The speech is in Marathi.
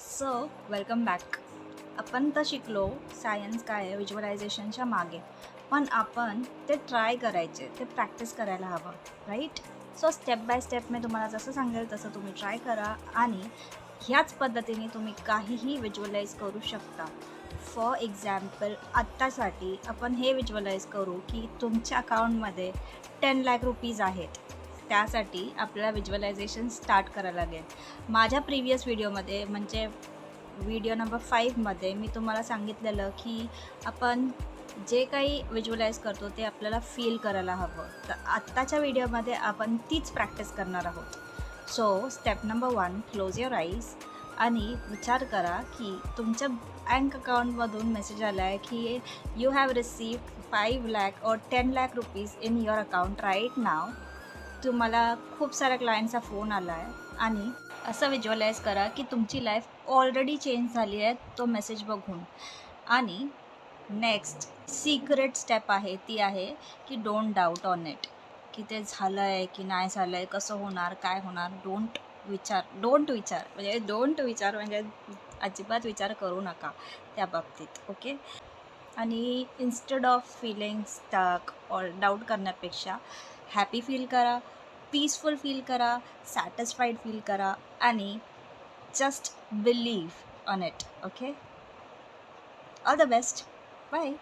So welcome back. आपण तर शिकलो सायन्स काय आहे व्हिज्युअलायझेशनच्या मागे, पण आपण ते ट्राय करायचे, ते प्रॅक्टिस करायला हवं, right? So step by step मी तुम्हाला जसं सांगेल तसं तुम्ही ट्राय करा आणि ह्याच पद्धतीने तुम्ही काहीही व्हिज्युअलाइज करू शकता. फॉर एक्झाम्पल आत्तासाठी आपण हे व्हिज्युअलाइज करू की तुमच्या अकाउंटमध्ये 10 लाख रुपीज आहेत. त्यासाठी आपल्याला व्हिज्युअलायझेशन स्टार्ट करायला लागेल. माझ्या प्रिव्हियस व्हिडिओमध्ये म्हणजे व्हिडिओ नंबर 5मध्ये मी तुम्हाला सांगितलेलं की आपण जे काही व्हिज्युअलाइज करतो ते आपल्याला फील करायला हवं. तर आत्ताच्या व्हिडिओमध्ये आपण तीच प्रॅक्टिस करणार आहोत. So step number 1, close your eyes आणि विचार करा की तुमच्या बँक अकाउंटमधून मेसेज आला आहे की यू हॅव रिसीव्ड 5 लाख और 10 lakh rupees in your account right now. तुम्हाला खूप साऱ्या क्लायंटचा फोन आला आहे आणि असं व्हिज्युअलाइज करा की तुमची लाईफ ऑलरेडी चेंज झाली आहे तो मेसेज बघून. आणि नेक्स्ट सिक्रेट स्टेप आहे ती आहे की डोंट डाऊट ऑन इट, की ते झालं आहे की नाही झालं आहे, कसं होणार, काय होणार. डोंट विचार म्हणजे अजिबात विचार करू नका त्या बाबतीत, ओके. आणि instead of feeling stuck or doubt करण्यापेक्षा हॅपी फील करा, पीसफुल फील करा, सॅटिस्फाईड फील करा आणि just believe on it, okay. All the best. Bye.